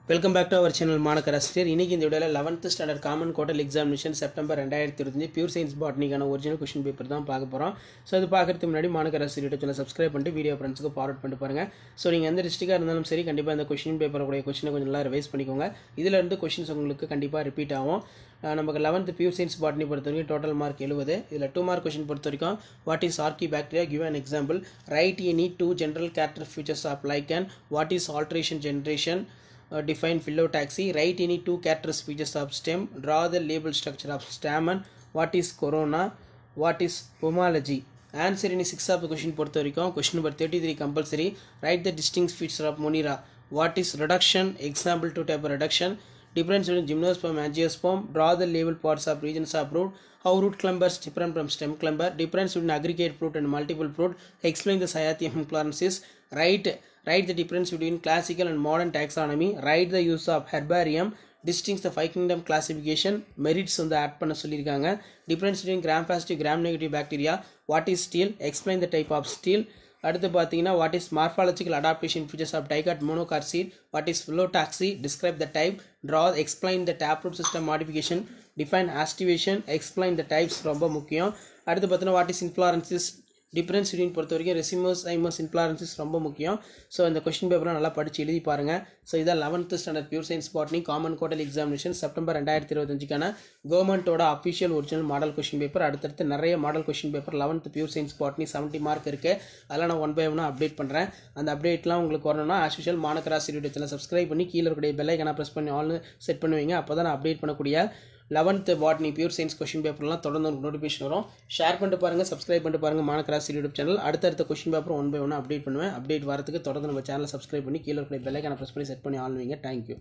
Welcome back to our channel மாணக்கர் ஆசிரியர். இன்றைக்கி இந்த வீடியோவில் 11th standard common quarterly examination September 2025 pure science பாட்னிக்கான ஒரிஜினல் கொஸ்டின் பேப்பர் தான் பார்க்க போகிறோம். ஸோ இது பார்க்கறதுக்கு முன்னாடி மாணக்கர் ஆசிரியர் சேனல் சப்ஸ்கிரைப் பண்ணிட்டு வீடியோ ஃப்ரெண்ட்ஸுக்கு ஃபார்வர்ட் பண்ணிட்டு பாருங்கள். ஸோ நீங்கள் எந்த டிஸ்ட்ரிக்டாக இருந்தாலும் சரி கண்டிப்பாக இந்த கொஸ்டின் பேப்பருடைய கொஸ்டினை கொஞ்சம் நல்லா ரிவைஸ் பண்ணிக்கோங்க. இதில் இருந்து கொஸ்டின்ஸ் உங்களுக்கு கண்டிப்பாக ரிப்பீட் ஆகும். நமக்கு 11th பியூர் சயின்ஸ் பாட்னி பொறுத்த வரைக்கும் டோட்டல் மார்க் 70. இதில் 2 மார்க் கொஸ்டின் பொறுத்த வரைக்கும் what is archaebacteria, give an example, right any 2 general character features of lichen, what is alteration generation, define phyllotaxy, write any 2 character species of stem, draw the label structure of stamen, what is corona, what is pomology. Answer any 6 of the question பொறுத்த வரைக்கும் question number 33 compulsory. Write the distinct feature of Monera. What is reduction, example 2 type of reduction, difference between gymnosperm and angiosperm, draw the label parts of regions of root, how root clumpers different from stem clumper, difference between aggregate fruit and multiple fruit, explain the Cyathium inflorescences, write the difference between classical and modern taxonomy, write the use of herbarium, distinguish the 5 kingdom classification, merits வந்து add பண்ண சொல்லியிருக்காங்க, difference between gram positive gram negative bacteria, what is steel, explain the type of steel. அடுத்து பார்த்தீங்கன்னா what is morphological adaptation features of dicot monocot seed, what is phyllotaxy, describe the type, draw, explain the taproot system modification, define aestivation, explain the types ரொம்ப முக்கியம். அடுத்து பார்த்தீங்கன்னா what is inflorescences, difference between பொறுத்த வரைக்கும் racemose ஐமோஸ் இன்ஃப்ளாரன்சஸ் ரொம்ப முக்கியம். So இந்த question பேப்பரை நல்லா படித்து எழுதி பாருங்கள். ஸோ இதான் 11th standard pure science botany common quarterly examination September 2025க்கான கவர்மெண்ட்டோட official original model question paper. அடுத்தடுத்து நிறைய model question paper 11th pure science botany 70 mark இருக்குது. அதெல்லாம் நான் 1 by 1 அப்டேட் பண்ணுறேன். அந்த அப்டேட்லாம் உங்களுக்கு வரணும்னா ஆஸ் யூஷுவல் மாணக்கர் ஆசிரியர் சேனல் சப்ஸ்கிரைப் பண்ணி கீழே இருக்கக்கூடிய பெல் ஐக்கான ப்ரெஸ் பண்ணி ஆல்னு செட் பண்ணுவீங்க. அப்போ தான் நான் அப்டேட் பண்ணக்கூடிய 11th botany pure science question பேப்பர்லாம் தொடர்ந்து உங்களுக்கு நோட்டிஃபிகேஷன் வரும். ஷேர் பண்ணிட்டு பாருங்கள், சப்ஸ்கிரைப் பண்ணிட்டு பாருங்கள் மாணக்கர் ஆசிரியர் யூடியூப் சேனல். அடுத்த கொஸ்டின் பேப்பர் 1 by 1 அப்டேட் பண்ணுவேன். அப்டேட் வரதுக்கு தொடர்ந்து நம்ம சேனலை சப்ஸ்கிரைப் பண்ணி கீழே இருக்கிற பெல் ஐக்கான ப்ரெஸ் பண்ணி செட் பண்ணி ஆள்வீங்க. தேங்க்யூ.